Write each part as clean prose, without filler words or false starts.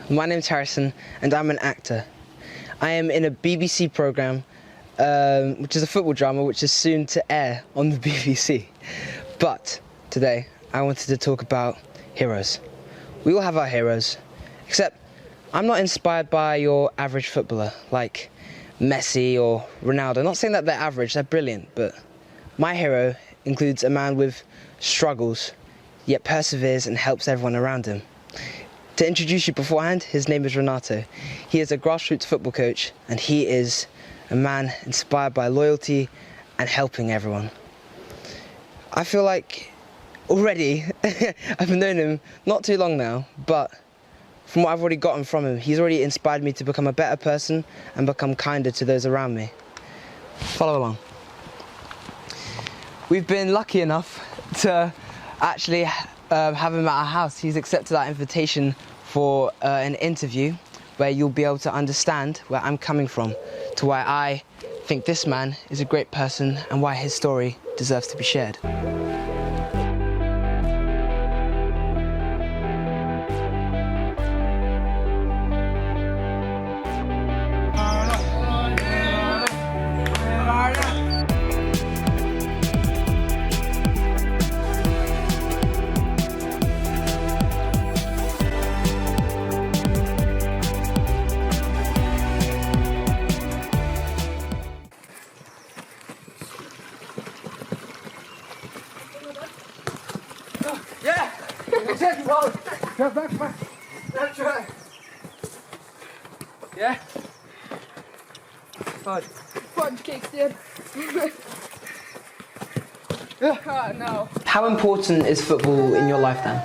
My name's Harrison and I'm an actor. I am in a BBC programme, which is a football drama which is soon to air on the BBC. But today I wanted to talk about heroes. We all have our heroes, except I'm not inspired by your average footballer like Messi or Ronaldo. Not saying that they're average, they're brilliant, but my hero includes a man with struggles, yet perseveres and helps everyone around him. To introduce you beforehand, his name is Renato. He is a grassroots football coach and he is a man inspired by loyalty and helping everyone. I feel like already, I've known him not too long now, but from what I've already gotten from him, he's already inspired me to become a better person and become kinder to those around me. Follow along. We've been lucky enough to actually have him at our house. He's accepted our invitation for an interview where you'll be able to understand where I'm coming from, to why I think this man is a great person and why his story deserves to be shared. Back. That's right. Yeah? Fudge cakes, dude. Oh, no. How important is football in your life then?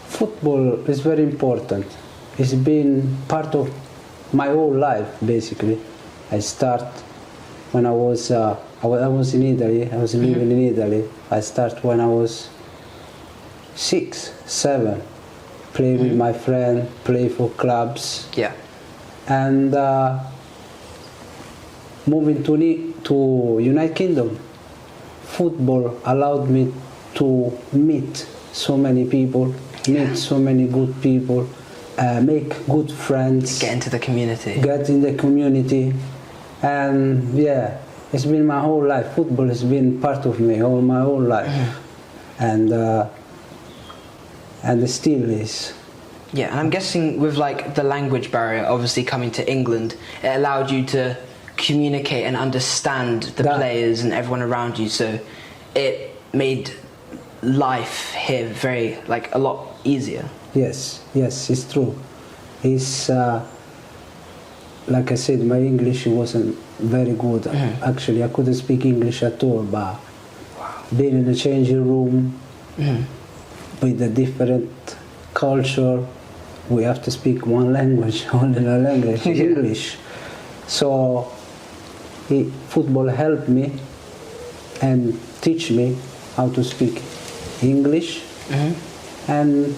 Football is very important. It's been part of my whole life, basically. I start when I was in Italy. I was living in Italy. I start when I was 6, 7. Play with my friend, play for clubs. Yeah. And moving to United Kingdom, football allowed me to meet so many people, meet so many good people, make good friends. Get into the community. Get in the community. And yeah, it's been my whole life. Football has been part of me all my whole life. And it still is. Yeah, and I'm guessing with like the language barrier, obviously coming to England, it allowed you to communicate and understand the players and everyone around you, so it made life here very, like, a lot easier. Yes, it's true. It's, like I said, my English wasn't very good. Actually, I couldn't speak English at all, but being in the changing room, with a different culture, we have to speak one language, only the language, English. So football helped me and teach me how to speak English. And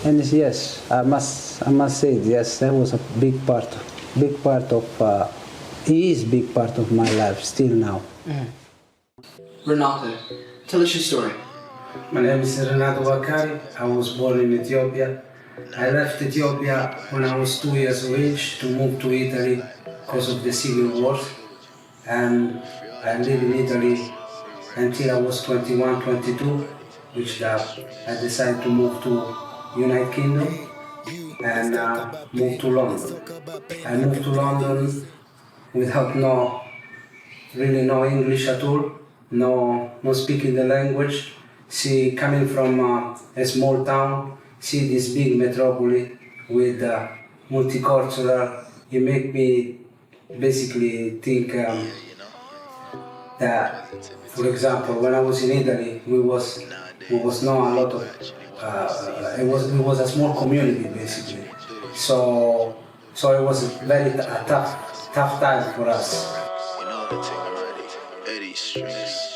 yes, I must say yes, that was a big part of he is big part of my life still now. Renato, tell us your story. My name is Renato Vaccari. I was born in Ethiopia. I left Ethiopia when I was 2 years of age to move to Italy because of the civil war. And I lived in Italy until I was 21, 22, which I decided to move to United Kingdom and move to London. I moved to London without really no English at all, no speaking the language. See, coming from a small town, see this big metropolis with multicultural, it make me basically think that, for example, when I was in Italy, we was not a lot of, it was a small community basically. So it was a very tough time for us. You know the thing already, Eddy, Stringz.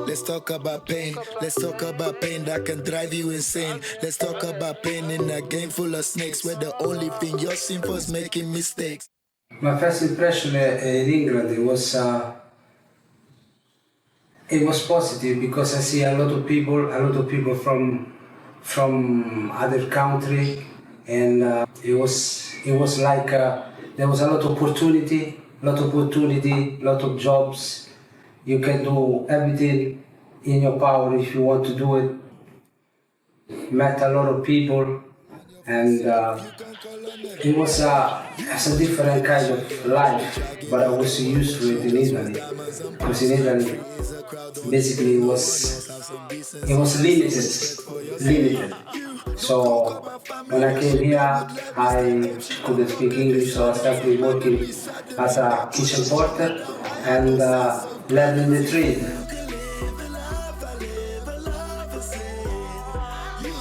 Let's talk about pain. Let's talk about pain that can drive you insane. Let's talk about pain in a game full of snakes where the only thing you're seeing for is making mistakes. My first impression in England, it was positive because I see a lot of people from other country, and it was like there was a lot of opportunity, lot of jobs. You can do everything in your power if you want to do it. Met a lot of people, and it was it's a different kind of life, but I was used to it in Italy. Because in Italy, basically it was limited. So when I came here, I couldn't speak English, so I started working as a kitchen porter and learning the trade.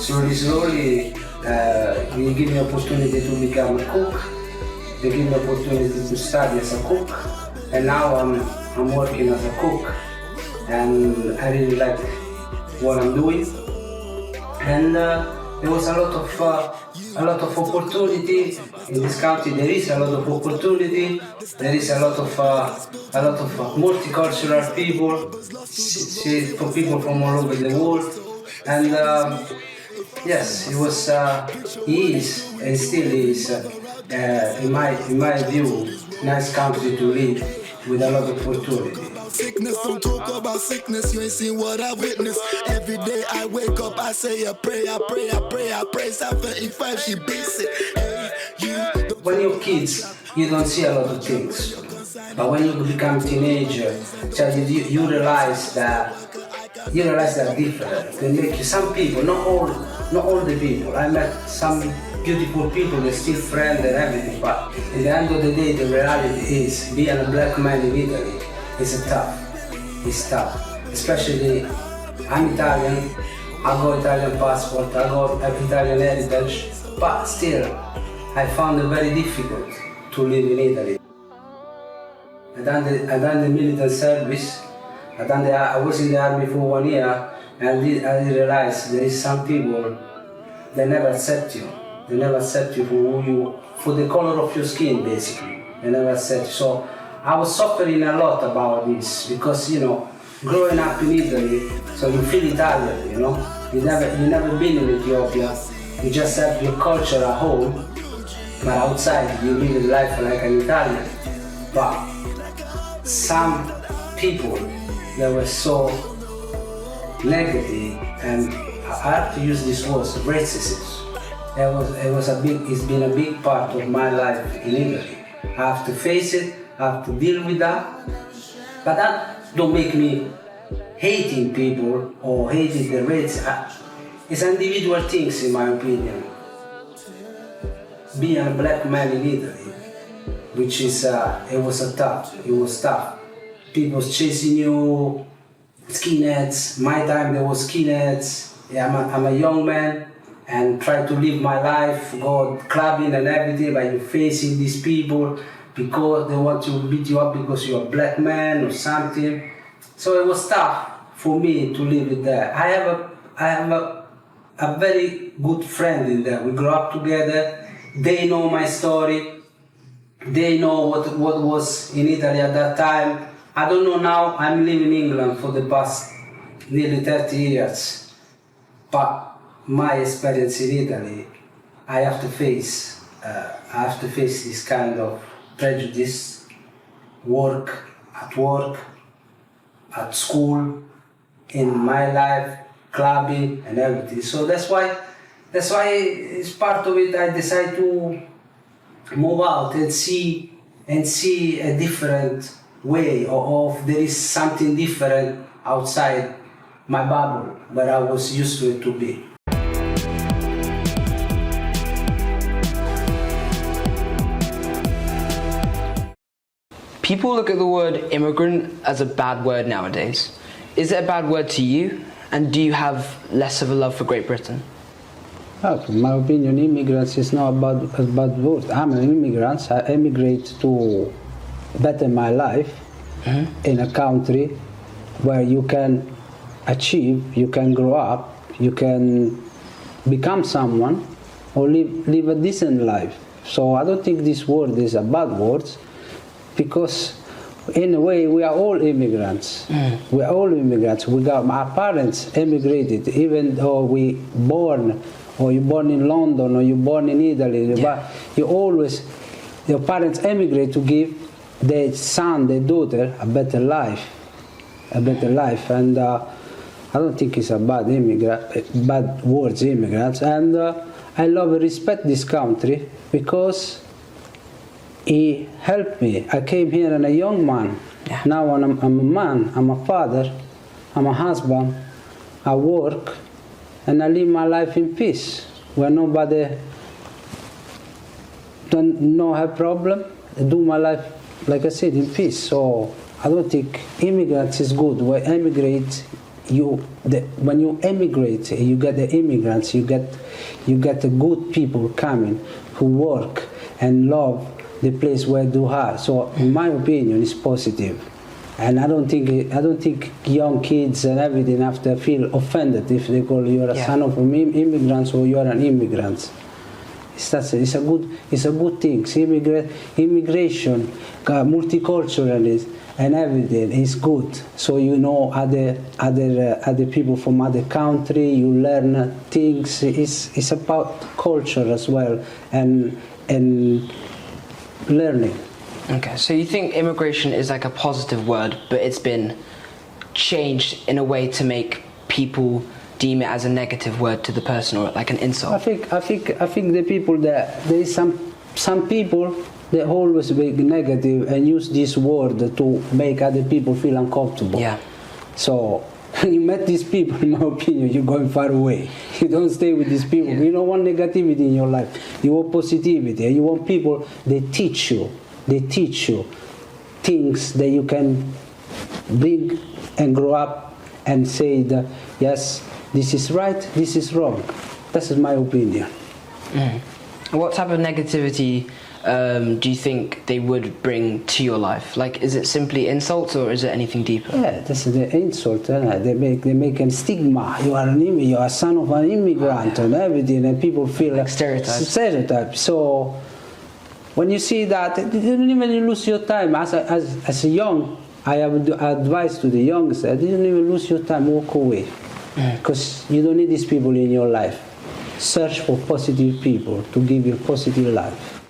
Slowly, they give me opportunity to become a cook. They give me opportunity to study as a cook, and now I'm working as a cook, and I really like what I'm doing. And there was a lot of opportunity in this country. There is a lot of opportunity. There is a lot of multicultural people, for people from all over the world, and yes, it was, he is, and still is, in my view, nice country to live with a lot of opportunity. Sickness, don't talk about sickness, you ain't seen what I witnessed. Every day I wake up, I say a prayer, I pray, 7:35, she beats it. Hey, when you're kids, you don't see a lot of things. But when you become teenager, so you realize that different. They make you, some people, not all the people. I met some beautiful people, they're still friends and everything, but at the end of the day, the reality is being a black man in Italy is tough. It's tough. Especially, I'm Italian, I got Italian passport, I got Italian heritage, but still, I found it very difficult to live in Italy. I done the military service. I was in the army for 1 year, and I realized there is some people, they never accept you. They never accept you for the color of your skin, basically. They never accept you. So I was suffering a lot about this because, growing up in Italy, so you feel Italian, You never been in Ethiopia. You just have your culture at home, but outside you live life like an Italian. But some people, they were so negative, and I have to use this word, racism. It's been a big part of my life in Italy. I have to face it, I have to deal with that. But that don't make me hating people or hating the race. It's individual things, in my opinion. Being a black man in Italy, which is, it was tough. People chasing you, skinheads. My time there was skinheads. Yeah, I'm a young man and try to live my life, go clubbing and everything, but you're facing these people because they want to beat you up because you're a black man or something. So it was tough for me to live with that. I have a very good friend in there. We grew up together. They know my story. They know what was in Italy at that time. I don't know now. I'm living in England for the past nearly 30 years. But my experience in Italy, I have to face this kind of prejudice, at school, in my life, clubbing and everything. So that's why it's part of it. I decided to move out and see a different way of there is something different outside my bubble where I was used to it to be. People look at the word immigrant as a bad word nowadays. Is it a bad word to you? And do you have less of a love for Great Britain? In my opinion, immigrants is not a bad word. I'm an immigrant. I emigrate to better my life in a country where you can achieve, you can grow up, you can become someone or live a decent life. So I don't think this word is a bad word, because in a way, we are all immigrants. We are all immigrants. We got our parents immigrated, even though we born, or you're born in London, or you're born in Italy. But you always, your parents emigrate to give their son, their daughter, a better life. And I don't think it's a bad words, immigrants. And I love and respect this country because he helped me. I came here as a young man. Yeah. Now I'm a man, I'm a father, I'm a husband, I work, and I live my life in peace, where nobody don't have problem. I do my life, like I said, in peace. So I don't think immigrants is good. When when you emigrate, you get the immigrants, you get the good people coming who work and love the place where you are. So in my opinion, it's positive. And I don't think young kids and everything have to feel offended if they call you a son of immigrants or you are an immigrant. It's a good thing. Immigration, multiculturalism, and everything is good. So you know other people from other country. You learn things. It's about culture as well and learning. Okay, so you think immigration is like a positive word, but it's been changed in a way to make people deem it as a negative word to the person, or like an insult? I think the people that there is some people that always be negative and use this word to make other people feel uncomfortable. Yeah. So when you met these people, in my opinion, you're going far away. You don't stay with these people. You don't want negativity in your life. You want positivity. You want people, they teach you things that you can bring and grow up and say that, yes, this is right, this is wrong. This is my opinion. What type of negativity do you think they would bring to your life? Like, is it simply insults or is it anything deeper? Yeah, this is the insult. They make a stigma. You are a son of an immigrant and everything, and people feel like stereotypes. So when you see that, you don't even lose your time. As a young, I have advice to the youngsters, you don't even lose your time, walk away. Because you don't need these people in your life. Search for positive people to give you a positive life.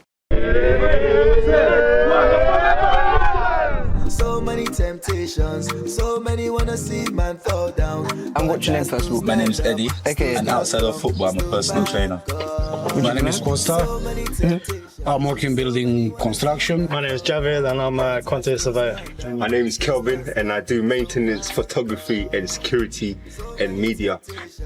So many temptations, so many wanna see man fall down. And what's your name first of all? My name is Eddy, Okay. and outside of football, I'm a personal trainer. My name is Costa. I'm working building construction. My name is Javed and I'm a quantity surveyor. My name is Kalvin and I do maintenance, photography and security and media.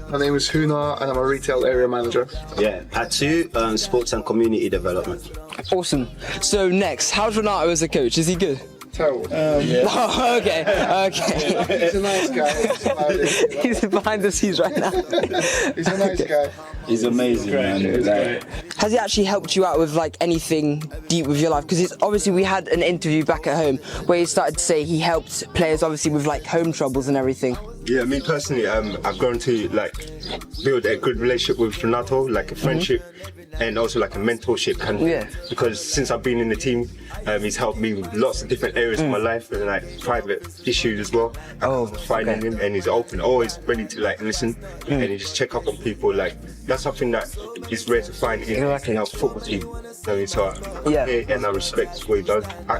My name is Hunar and I'm a retail area manager. Yeah, Patou, sports and community development. Awesome. So next, how's Renato as a coach? Is he good? Terrible. Oh, okay. He's a nice guy. He's behind the scenes right now. He's a nice guy. He's amazing, man. Has he actually helped you out with like anything deep with your life? Because obviously we had an interview back at home where he started to say he helped players obviously with like home troubles and everything. Yeah, me personally, I've grown to like build a good relationship with Renato, like a friendship and also like a mentorship kind of thing. Because since I've been in the team, he's helped me with lots of different areas of my life and like private issues as well. Finding him, and he's open, always ready to like listen and he just check up on people. Like that's something that is rare to find in our football team. So and I respect what he does. I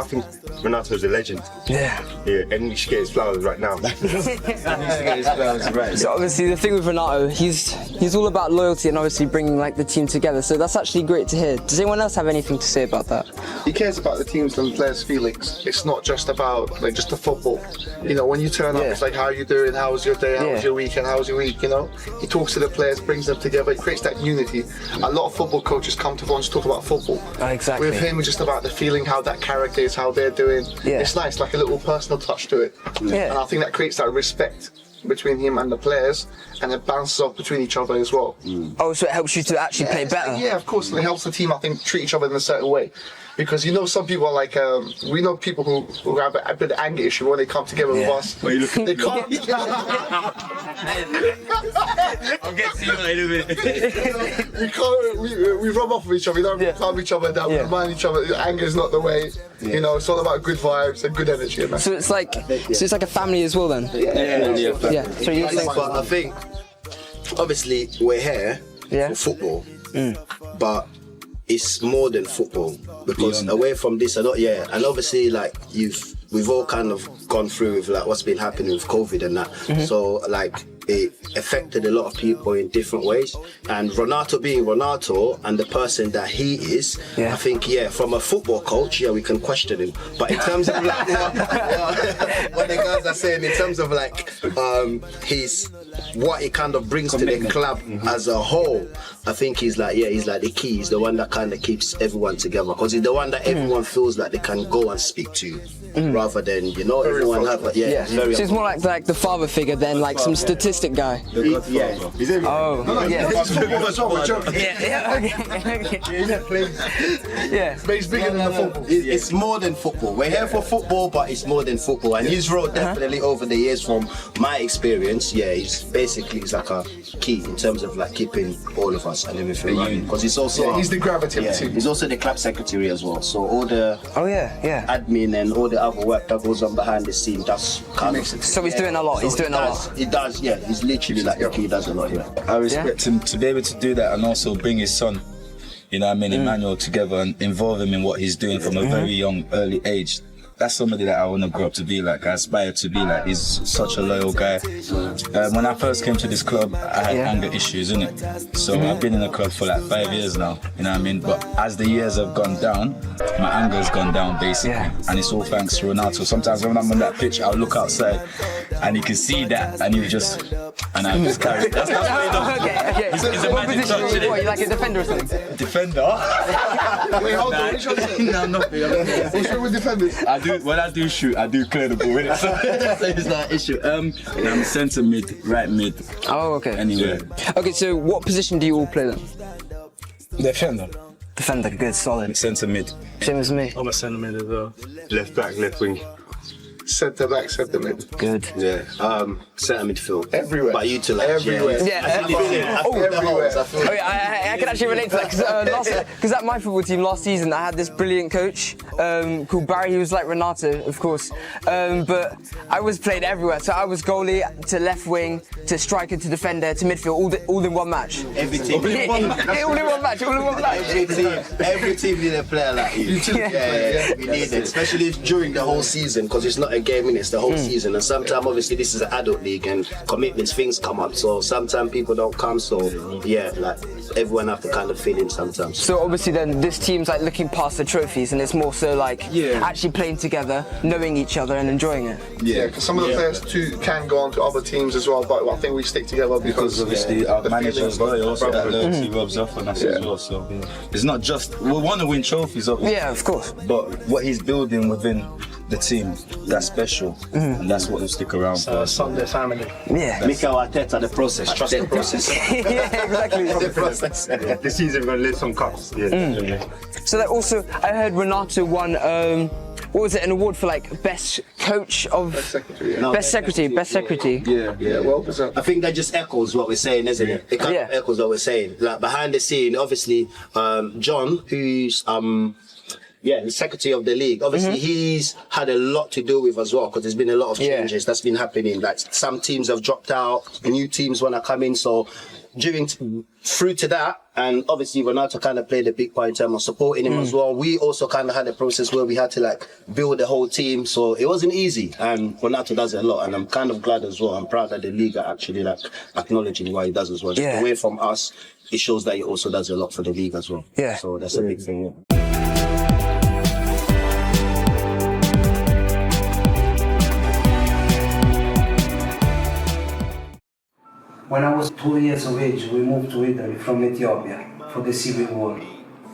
think Renato's a legend. Yeah, and he should get his flowers right now. So obviously the thing with Renato, he's all about loyalty and obviously bringing like the team together. So that's actually great to hear. Does anyone else have anything to say about that? He cares about the teams and the players' feelings. It's not just about like just the football. You know, when you turn up, it's like, how are you doing? How was your day? How was your weekend? How was your week? You know, he talks to the players, brings them together. He creates that unity. A lot of football coaches come to us to talk about football. Exactly. With him, it's just about the feeling, how that character is, how they're doing. It's nice, like a little personal touch to it. And I think that creates that respect between him and the players, and it bounces off between each other as well. Oh, so it helps you to actually play better? Yeah, of course. It helps the team, I think, treat each other in a certain way. Because some people are like, we know people who have a bit of anger issue when they come together with us. They can't. I'll get to you in a minute. we rub off with each other. We don't calm each other down. We remind each other anger is not the way. It's all about good vibes and good energy. Man. So it's like a family as well then. Yeah. So you're saying, but I think obviously we're here for football, but it's more than football because away from this, and obviously like we've all kind of gone through with like what's been happening with COVID and that. So like it affected a lot of people in different ways. And Renato being Renato and the person that he is, I think from a football coach, we can question him. But in terms of like what the guys are saying, in terms of like what he kind of brings to the club as a whole, I think he's like the key. He's the one that kind of keeps everyone together because he's the one that everyone feels like they can go and speak to, rather than everyone have so it's more like the father figure than like some statistic guy. But he's bigger than the football. It's more than football. We're here for football, but it's more than football. And his role definitely over the years, from my experience, he's like a key in terms of like keeping all of us and everything running. Because he's also he's the gravity of the team. He's also the club secretary as well. So all the admin and all the other work that goes on behind the scene, that's kind of. So he's doing a lot. He's doing a lot. He does. Yeah, he's literally like the key. He does a lot. Yeah. I respect him to be able to do that and also bring his son, Emmanuel, together and involve him in what he's doing from a very young, early age. That's somebody that I want to grow up to be like. I aspire to be like. He's such a loyal guy. When I first came to this club, I had anger issues, innit? So I've been in the club for like 5 years now, But as the years have gone down, my anger has gone down basically. And it's all thanks to Renato. Sometimes when I'm on that pitch, I'll look outside and you can see that and I just carry it. That's what Okay. He's a magic touch, innit? What, you like a defender or something? Defender? Wait, hold on. No, nothing. What's wrong with defenders? When I do shoot, I do clear the ball, innit? So it's not an issue. I'm centre mid, right mid. Oh, okay. Anyway. Okay, so what position do you all play then? Defender. Defender, good, solid. Centre mid. Same as me. I'm a centre mid as well. Left back, left wing. Centre back, centre mid. Good. Yeah. Centre midfield. Everywhere. But you two like everywhere. I can actually relate to that because at my football team last season I had this brilliant coach called Barry. He was like Renato, of course, but I was played everywhere. So I was goalie to left wing to striker to defender to midfield, all in one match. Every team. all in one match. Every team need a player like you. We need it, especially during the whole season, because it's not a game, it's the whole season. And sometimes obviously this is an adult league and commitments, things come up, so sometimes people don't come, so like everyone have to kind of fit in sometimes. So obviously then this team's like looking past the trophies and it's more so like actually playing together, knowing each other and enjoying it. Yeah, because some of the players too can go on to other teams as well, but I think we stick together because obviously our manager as well, also that loyalty rubs off on us as well. So it's not just we want to win trophies, obviously. Yeah, of course. But what he's building within the team, that's special, and that's what will stick around for. Sunday family. Yeah. Mikel Arteta, the process, trust the process. Yeah, exactly. The process. This season we're going to lift some cups. So that also, I heard Renato won, what was it, an award for like best coach of... Best secretary. Best secretary. Yeah, well, I think that just echoes what we're saying, isn't it? It kind of echoes what we're saying. Like behind the scene, obviously, John, who's the secretary of the league. Obviously, he's had a lot to do with as well, because there's been a lot of changes that's been happening. Like some teams have dropped out, new teams want to come in. So through to that, and obviously Renato kind of played a big part in terms of supporting him as well. We also kind of had a process where we had to like build the whole team, so it wasn't easy. And Renato does it a lot, and I'm kind of glad as well. I'm proud that the league are actually like acknowledging what he does as well. Just away from us, it shows that he also does a lot for the league as well. Yeah. So that's a big thing. Yeah. When I was 2 years of age, we moved to Italy from Ethiopia for the civil war.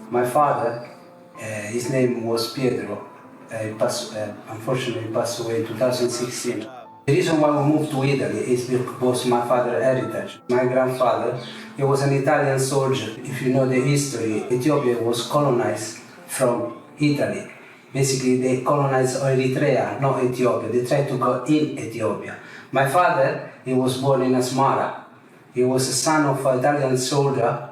My father, his name was Pietro. Unfortunately, he passed away in 2016. The reason why we moved to Italy is because my father's heritage. My grandfather, he was an Italian soldier. If you know the history, Ethiopia was colonized from Italy. Basically, they colonized Eritrea, not Ethiopia. They tried to go in Ethiopia. My father, he was born in Asmara. He was a son of an Italian soldier,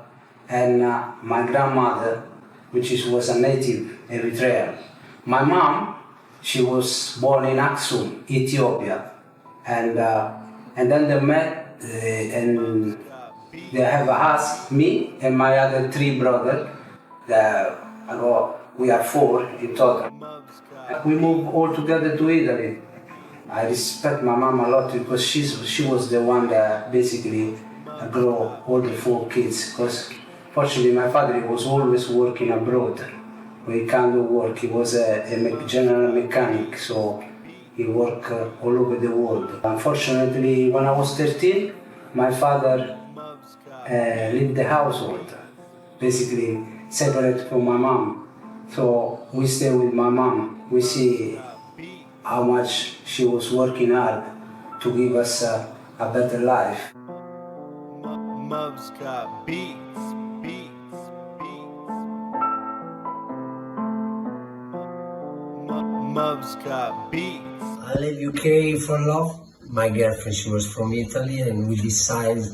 and my grandmother, which was a native Eritrean. My mom, she was born in Aksum, Ethiopia. And then they met, and they have us, me and my other 3 brothers. We are 4 in total. We moved all together to Italy. I respect my mom a lot because she was the one that basically grew all the 4 kids. Because fortunately my father was always working abroad. He can't do work. He was a general mechanic, so he worked all over the world. Unfortunately, when I was 13, my father left the household, basically separate from my mom. So we stay with my mom. We see how much she was working hard to give us a better life. Mubs got beats. Mubs got beats. I left UK for love. My girlfriend, she was from Italy, and we decided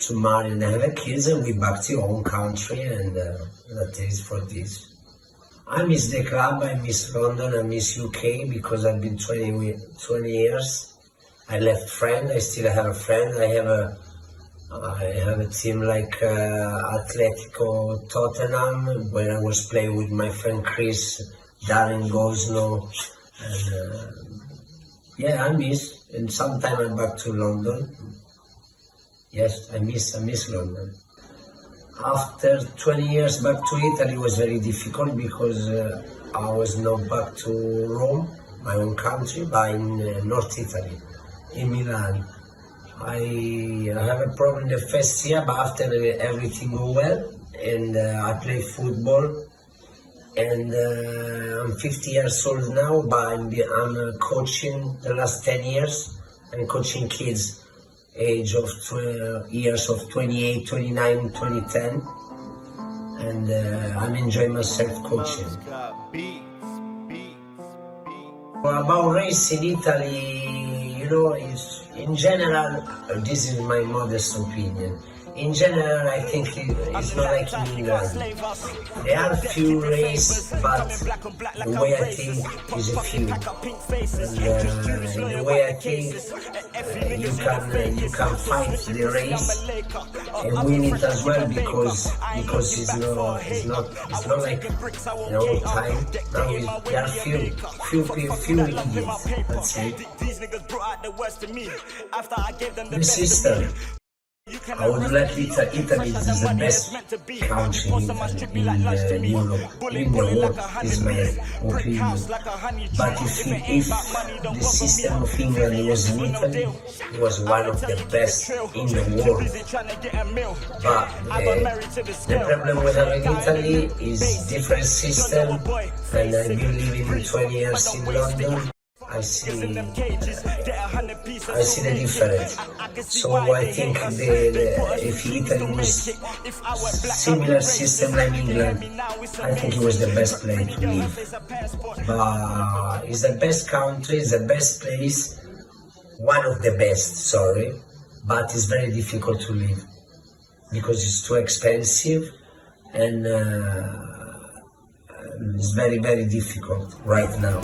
to marry and have kids, and we back to our own country, and that is for this. I miss the club, I miss London, I miss UK because I've been 20 years. I left friend, I still have a friend. I have a team like Atletico Tottenham, where I was playing with my friend Chris, Darrion Gosno, and yeah, I miss. And sometime I'm back to London. Yes, I miss London. After 20 years back to Italy was very difficult because I was not back to Rome, my own country, but in North Italy, in Milan. I have a problem the first year, but after everything go well, and I play football. And I'm 50 years old now, but I'm coaching the last 10 years. I'm coaching kids age of years of 28, 29, 2010. And I'm enjoying myself coaching. Well, about race in Italy, you know, in general, this is my modest opinion. In general, I think it's not like in England. There are few races, but the way I think is a few. And the way I think you can fight the race and win it as well because it's not like in old time. Now there are few idiots. That's it. The system. I would like Italy is the best country in Europe, in the world, is my opinion. But if the system of England was in Italy, it was one of the best in the world. But the problem with having Italy is different system, and I've been living 20 years in London. I see the difference. So I think if Italy was similar system like England, I think it was the best place to live. But it's the best country, it's the best place, one of the best, sorry, but it's very difficult to live because it's too expensive and it's very, very difficult right now.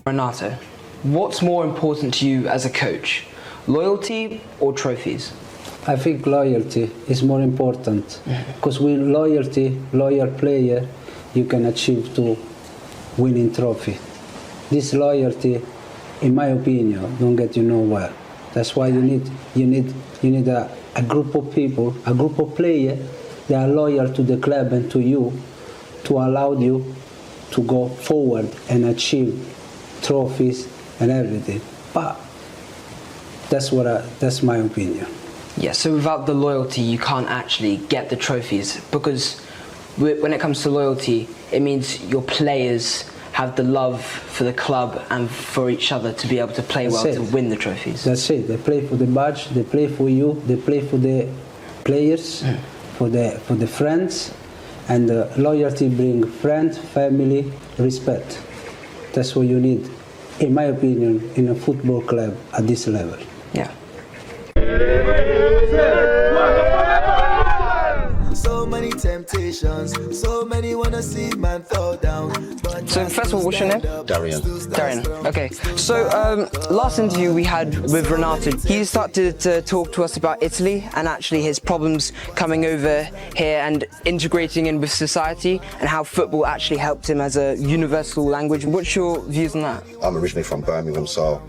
Renato, what's more important to you as a coach, loyalty or trophies? I think loyalty is more important because with loyalty, loyal player, you can achieve to winning trophy. This loyalty, in my opinion, don't get you nowhere. That's why you need a group of people, a group of players that are loyal to the club and to you, to allow you to go forward and achieve trophies and everything. But that's my opinion. Yeah, so without the loyalty you can't actually get the trophies, because when it comes to loyalty, it means your players have the love for the club and for each other to be able to play well to win the trophies. That's it. They play for the badge. They play for you. They play for the players, for the friends, and loyalty brings friends, family, respect. That's what you need, in my opinion, in a football club at this level. Yeah. So many temptations, so many wanna see man fall down. So first of all, what's your name? Darrion. Darrion. Okay. So last interview we had with Renato, he started to talk to us about Italy and actually his problems coming over here and integrating in with society and how football actually helped him as a universal language. What's your views on that? I'm originally from Birmingham, so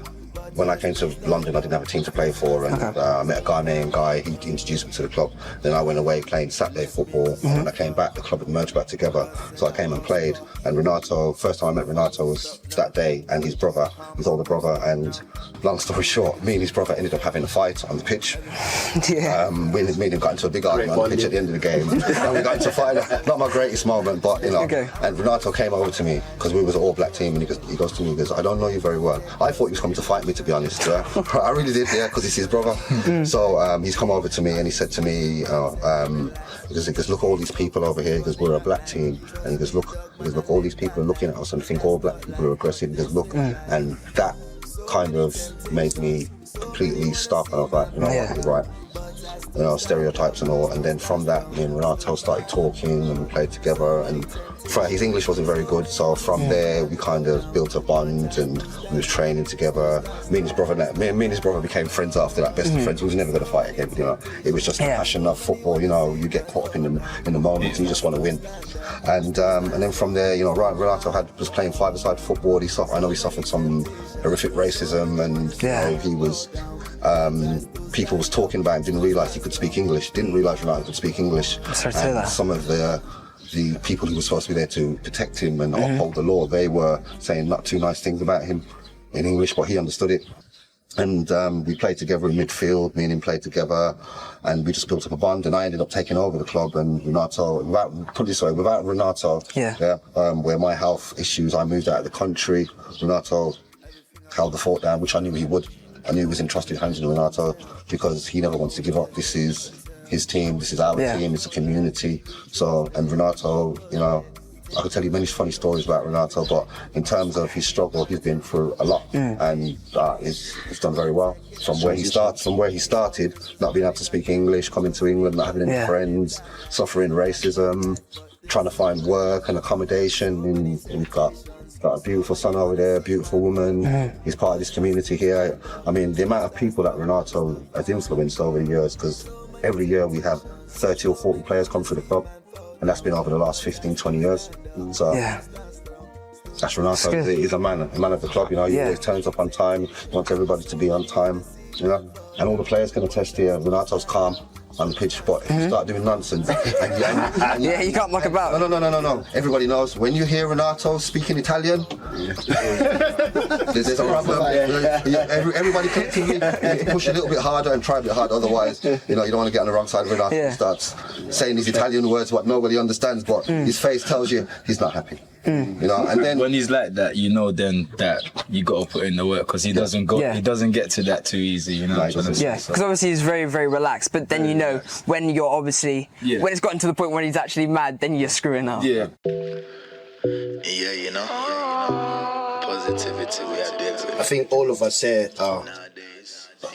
when I came to London, I didn't have a team to play for, and I met a Ghanaian guy. He introduced me to the club. Then I went away playing Saturday football, and when I came back, the club had merged back together. So I came and played. And Renato, first time I met Renato was that day, and his brother, his older brother. And long story short, me and his brother ended up having a fight on the pitch. Yeah. Me and him got into a big argument on the pitch at the end of the game. And we got into a fight. Not my greatest moment, but you know. Okay. And Renato came over to me because we was an all-black team, and he goes to me, he goes, "I don't know you very well." I thought he was coming to fight me, to be honest. I really did, yeah, because he's his brother. So he's come over to me and he said to me, he goes, "Look, all these people over here." He goes, "We're a black team," and he goes, "Look, all these people are looking at us and think all black people are aggressive." He goes, "Look," and that kind of made me completely stop. And I was like, you know what, you're right. You know, stereotypes and all. And then from that, me and Renato started talking and we played together. And his English wasn't very good, so from there we kind of built a bond and we was training together. Me and his brother became friends after that, best of friends. We was never going to fight again, you know. It was just a passion of football, you know. You get caught up in the moment and you just want to win. And then from there, you know, Renato was playing five-a-side football. I know he suffered some horrific racism, and you know, he was. People was talking about him, didn't realise he could speak English, didn't realise Renato could speak English. And some of the people who were supposed to be there to protect him and uphold the law, they were saying not too nice things about him in English, but he understood it. And we played together in midfield, me and him played together, and we just built up a bond, and I ended up taking over the club. And Renato, without Renato, where my health issues, I moved out of the country. Renato held the fort down, which I knew he would. I knew he was in trusted hands in Renato because he never wants to give up. This is his team, this is our team, it's a community. So, and Renato, you know, I could tell you many funny stories about Renato, but in terms of his struggle, he's been through a lot, and he's done very well. From where he started, not being able to speak English, coming to England, not having any friends, suffering racism, trying to find work and accommodation, and we've got a beautiful son over there, a beautiful woman. He's part of this community here. I mean, the amount of people that Renato has influenced over the years, because every year we have 30 or 40 players come through the club, and that's been over the last 15, 20 years. So that's Renato. He's a man of the club, you know. He always turns up on time, wants everybody to be on time, you know. And all the players can attest here, Renato's calm on the pitch, but if you start doing nonsense, you can't muck about. No. Everybody knows when you hear Renato speaking Italian, there's a problem. Everybody push a little bit harder and try a bit harder. Otherwise, you know, you don't want to get on the wrong side of Renato. He starts saying these Italian words what nobody understands, but his face tells you he's not happy. You know, and then when he's like that, you know, then that you got to put in the work, because he doesn't get to that too easy, you know. Because obviously he's very, very relaxed, but then you know when you're obviously when it's gotten to the point when he's actually mad, then you're screwing up. You know, positivity we are there. I think all of us here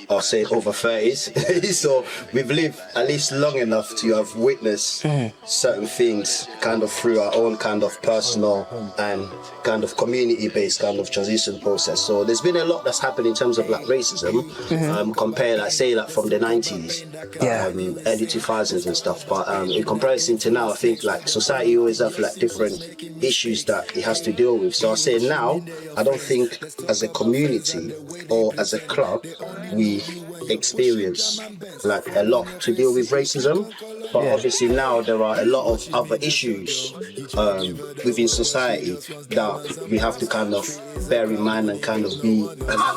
I'll say over 30s, so we've lived at least long enough to have witnessed certain things kind of through our own kind of personal and kind of community-based kind of transition process. So there's been a lot that's happened in terms of like racism, compared, like say, like from the 90s, early 2000s and stuff. But in comparison to now, I think like society always have like different issues that it has to deal with. So I say now, I don't think as a community or as a club we experience like a lot to deal with racism. but obviously now there are a lot of other issues within society that we have to kind of bear in mind and kind of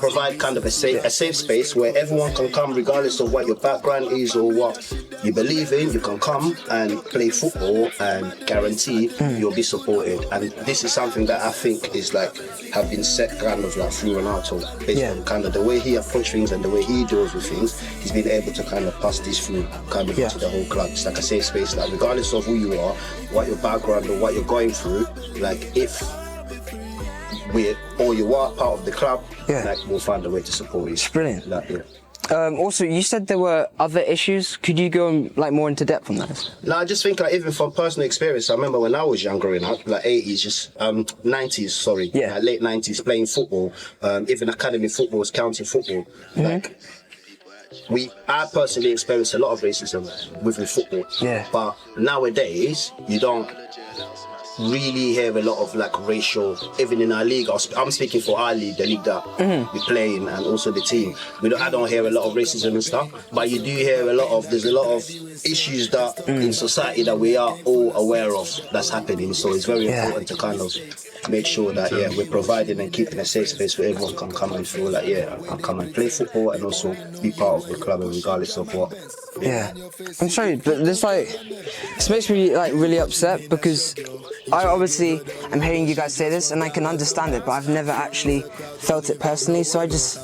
provide kind of a safe space where everyone can come regardless of what your background is or what you believe in. You can come and play football and guarantee you'll be supported. And this is something that I think is like have been set kind of like through Renato based on kind of the way he approaches things and the way he deals with things. He's been able to kind of pass this through kind of to the whole club. It's like a safe space, like regardless of who you are, what your background or what you're going through, like if you are part of the club, like we'll find a way to support you. It's brilliant. Like, also, you said there were other issues. Could you go like more into depth on that? No, I just think like even from personal experience, I remember when I was young growing up, like 90s, sorry, like late 90s, playing football, even academy football, county football, like I personally experienced a lot of racism within football. But nowadays, you don't really hear a lot of like racial, even in our league. I'm speaking for our league, the league that we play in, and also the team. I don't hear a lot of racism and stuff, but you do hear there's a lot of issues that in society that we are all aware of that's happening. So it's very important to kind of make sure that we're providing and keeping a safe space where everyone can come and feel like I can come and play football and also be part of the club regardless of what. I'm sorry, but this makes me like really upset because I obviously am hearing you guys say this and I can understand it, but I've never actually felt it personally. So I just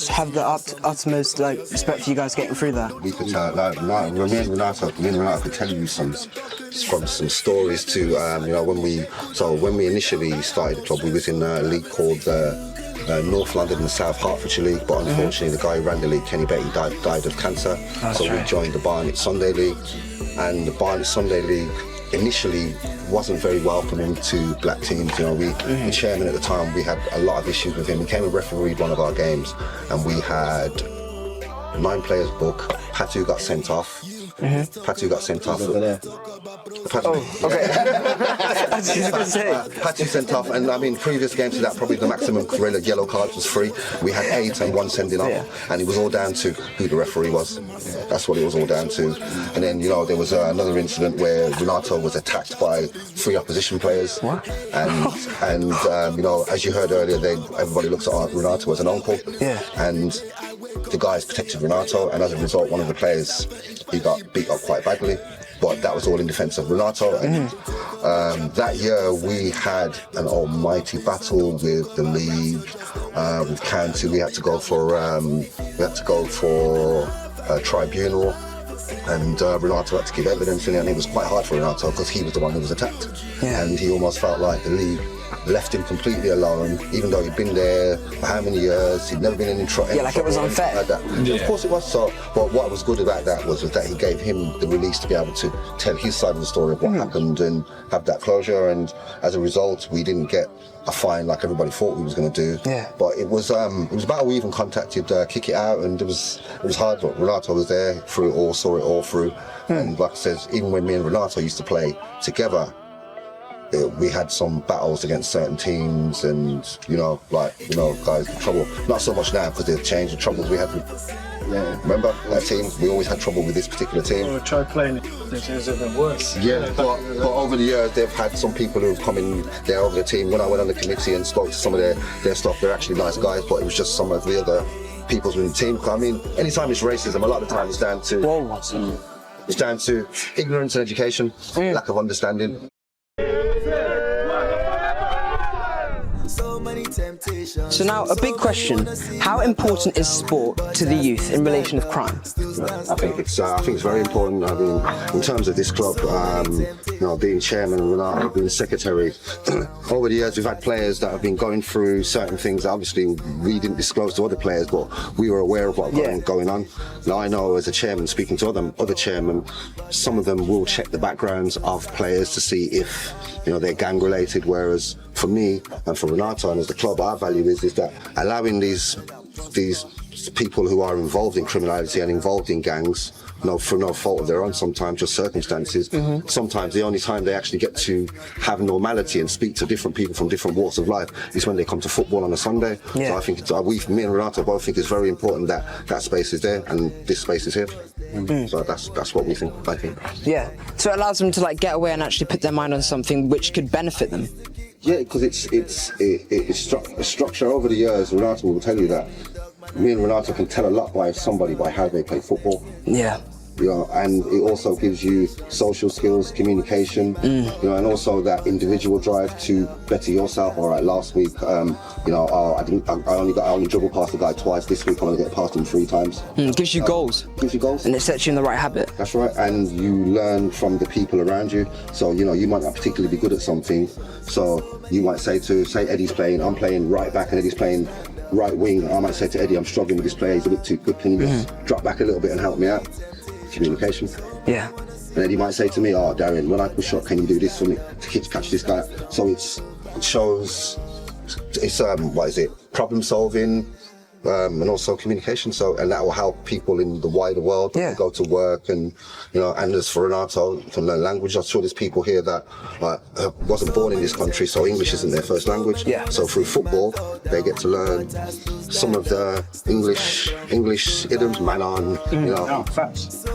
have the utmost like respect for you guys getting through that. We could tell, like, me and Renato could tell you some stories too. When we initially started the club, we was in a league called North London and South Hertfordshire League, but unfortunately the guy who ran the league, Kenny Betty, died of cancer. We joined the Barnet Sunday League, and the Barnet Sunday League initially wasn't very welcoming to black teams. The chairman at the time, we had a lot of issues with him. He came and refereed one of our games, and we had 9 players book. Patou got sent off. Patou got sent off. Patou sent off, and I mean, previous games to that, probably the maximum yellow card was 3. We had 8 and 1 sending off, and it was all down to who the referee was. That's what it was all down to. And then, there was another incident where Renato was attacked by 3 opposition players. What? And as you heard earlier, everybody looks at Renato as an uncle. And the guys protected Renato, and as a result, one of the players, he got beat up quite badly. But that was all in defence of Renato. And that year we had an almighty battle with the league, with county. We had to go for a tribunal, and Renato had to give evidence, and it was quite hard for Renato because he was the one who was attacked, and he almost felt like the league left him completely alone, even though he'd been there for how many years. He'd never been in trouble. Like it was unfair. Like that. Of course it was. So, but what was good about that was that he gave him the release to be able to tell his side of the story of what happened and have that closure. And as a result, we didn't get a fine like everybody thought we was going to do. But it was about, we even contacted Kick It Out, and it was hard. But Renato was there through it all, saw it all through. And like I said, even when me and Renato used to play together, we had some battles against certain teams, and guys in trouble. Not so much now because they've changed the troubles we had with. Remember that team? We always had trouble with this particular team. We tried playing it, it's even worse. But over the years they've had some people who've come in there over the team. When I went on the committee and spoke to some of their stuff, they're actually nice guys, but it was just some of the other people's in the team. I mean, anytime it's racism, a lot of the time it's down to ignorance and education, lack of understanding. So now, a big question: how important is sport to the youth in relation of crime? I think it's very important. I mean, in terms of this club, being chairman and Renato being secretary, over the years we've had players that have been going through certain things that obviously we didn't disclose to other players, but we were aware of what was going on. Now I know as a chairman, speaking to other chairmen, some of them will check the backgrounds of players to see if they're gang related, whereas for me and for Renato and as the club, our value is that allowing these people who are involved in criminality and involved in gangs, for no fault of their own, sometimes just circumstances. Sometimes the only time they actually get to have normality and speak to different people from different walks of life is when they come to football on a Sunday. So I think me and Renato both think it's very important that that space is there and this space is here. So that's what we think, I think. Yeah, so it allows them to like get away and actually put their mind on something which could benefit them. Yeah, because it's structure over the years. Renato will tell you that me and Renato can tell a lot by somebody by how they play football. Yeah. And it also gives you social skills, communication, and also that individual drive to better yourself. All right, last week, I only dribbled past the guy twice. This week, I'm gonna get past him 3 times. Gives you goals. Gives you goals. And it sets you in the right habit. That's right, and you learn from the people around you. So, you might not particularly be good at something. So you might say Eddie's playing, I'm playing right back and Eddie's playing right wing. I might say to Eddy, I'm struggling with this player, he's a bit too good, can you just drop back a little bit and help me out? Communication. Yeah. And Eddy might say to me, Darrion, when I push up, can you do this for me to catch this guy? So it shows, problem solving, and also communication. And that will help people in the wider world to go to work and as for Renato, you can learn language. I'm sure there's people here that wasn't born in this country, so English isn't their first language. Yeah. So through football, they get to learn some of the English idioms, manon, facts.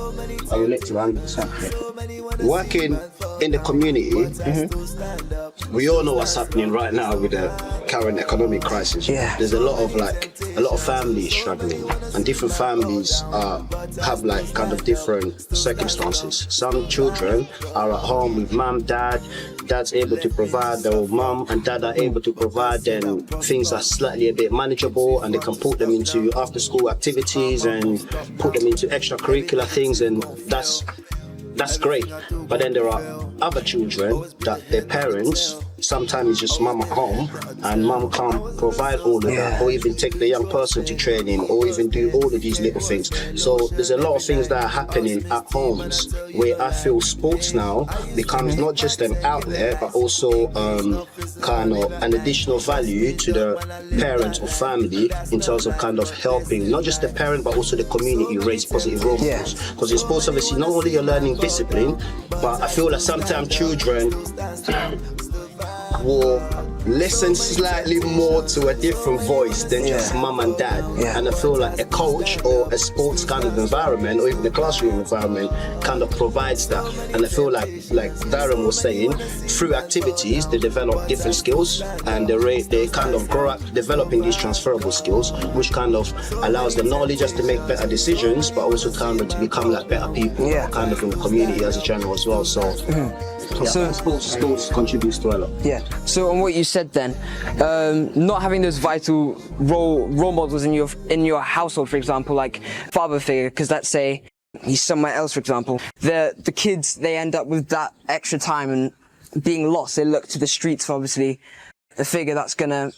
I relate to 100%. Working in the community, we all know what's happening right now with the current economic crisis. Yeah. There's a lot of families struggling, and different families have kind of different circumstances. Some children are at home with mum, dad's able to provide, their mum and dad are able to provide them things that's slightly a bit manageable, and they can put them into after school activities and put them into extracurricular things, and that's great. But then there are other children that their parents, sometimes it's just mum at home and mum can't provide all of that, or even take the young person to training, or even do all of these little things. So there's a lot of things that are happening at homes where I feel sports now becomes not just an outlet, but also kind of an additional value to the parent or family in terms of kind of helping not just the parent but also the community raise positive role models. Because in sports, obviously, not only you're learning discipline, but I feel that sometimes children will listen slightly more to a different voice than just mum and dad. And I feel like a coach or a sports kind of environment, or even a classroom environment, kind of provides that. And I feel like Darrion was saying, through activities they develop different skills, and they kind of grow up developing these transferable skills, which kind of allows them not only just to make better decisions, but also kind of to become like better people, kind of in the community as a general as well. So so sports contributes to a lot. Yeah. So on what you said then, not having those vital role models in your household, for example, like father figure, because let's say he's somewhere else, for example, the kids, they end up with that extra time and being lost. They look to the streets for obviously a figure that's gonna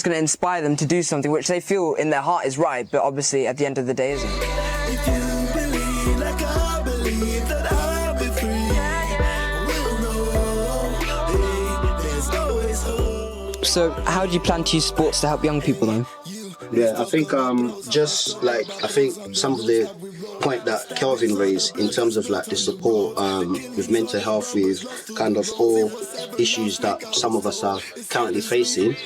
inspire them to do something which they feel in their heart is right, but obviously at the end of the day isn't. So how do you plan to use sports to help young people then? Yeah, I think some of the point that Kalvin raised in terms of like the support with mental health, with kind of all issues that some of us are currently facing.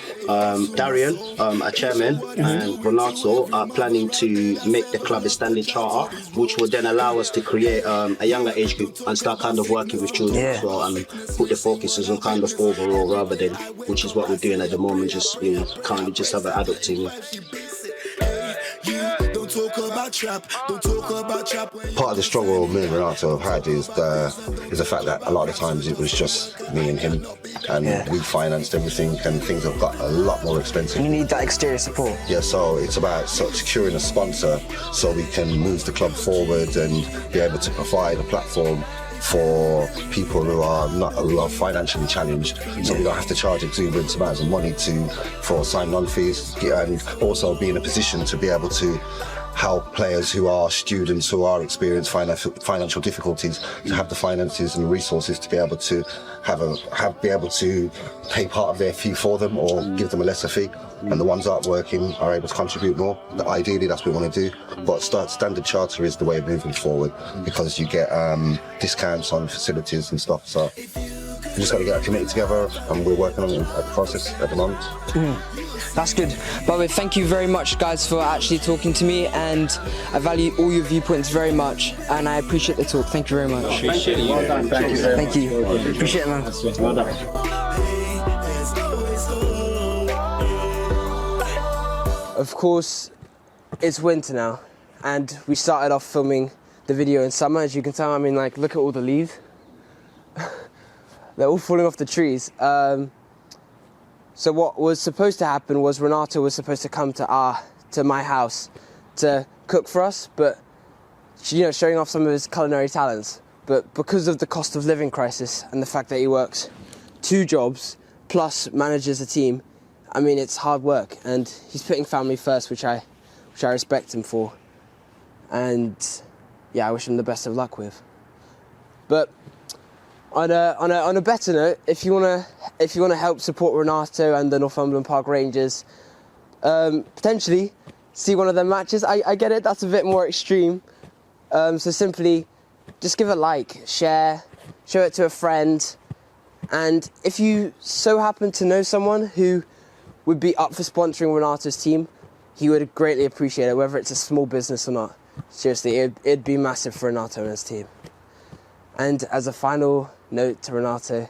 Darrion, our chairman, and Renato are planning to make the club a standing charter, which will then allow us to create a younger age group and start kind of working with children as well, and put the focuses on kind of overall rather than, which is what we're doing at the moment, just currently just have an adult team. Part of the struggle me and Renato have had is the fact that a lot of the times it was just me and him, and we financed everything, and things have got a lot more expensive. You need that exterior support. Yeah, so it's about securing a sponsor so we can move the club forward and be able to provide a platform for people who are financially challenged, so we don't have to charge exuberant amounts of money for sign-on fees, and also be in a position to be able to help players who are students who are experiencing financial difficulties to have the finances and resources to be able to be able to pay part of their fee for them or give them a lesser fee. And the ones that aren't working are able to contribute more. Ideally, that's what we want to do. But Standard Charter is the way of moving forward, because you get discounts on facilities and stuff. So we just got to get our committee together, and we're working on a process at the moment. That's good. By the way, thank you very much, guys, for actually talking to me, and I value all your viewpoints very much, and I appreciate the talk. Thank you very much. Appreciate you. Well done. Thank you very much. Thank you. Appreciate it, man. Well done. Of course, it's winter now, and we started off filming the video in summer. As you can tell, I mean, like, look at all the leaves. They're all falling off the trees. So what was supposed to happen was Renato was supposed to come to my house to cook for us, but, you know, showing off some of his culinary talents. But because of the cost of living crisis and the fact that he works 2 jobs plus manages a team, I mean, it's hard work, and he's putting family first, which I respect him for. And yeah, I wish him the best of luck with. But on a better note, if you wanna help support Renato and the Northumberland Park Rangers, potentially see one of their matches. I get it, that's a bit more extreme. So simply just give a like, share, show it to a friend, and if you so happen to know someone who would be up for sponsoring Renato's team, he would greatly appreciate it, whether it's a small business or not. Seriously, it'd be massive for Renato and his team. And as a final note to Renato,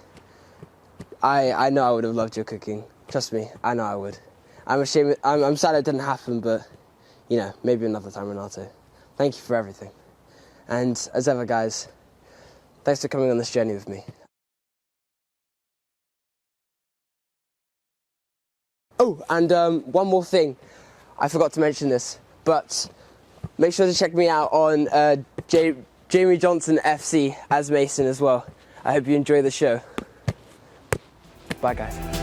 I know I would have loved your cooking. Trust me, I know I would. I'm sad it didn't happen, but, you know, maybe another time, Renato. Thank you for everything. And as ever, guys, thanks for coming on this journey with me. Oh, and one more thing. I forgot to mention this, but make sure to check me out on Jamie Johnson FC as Mason as well. I hope you enjoy the show. Bye, guys.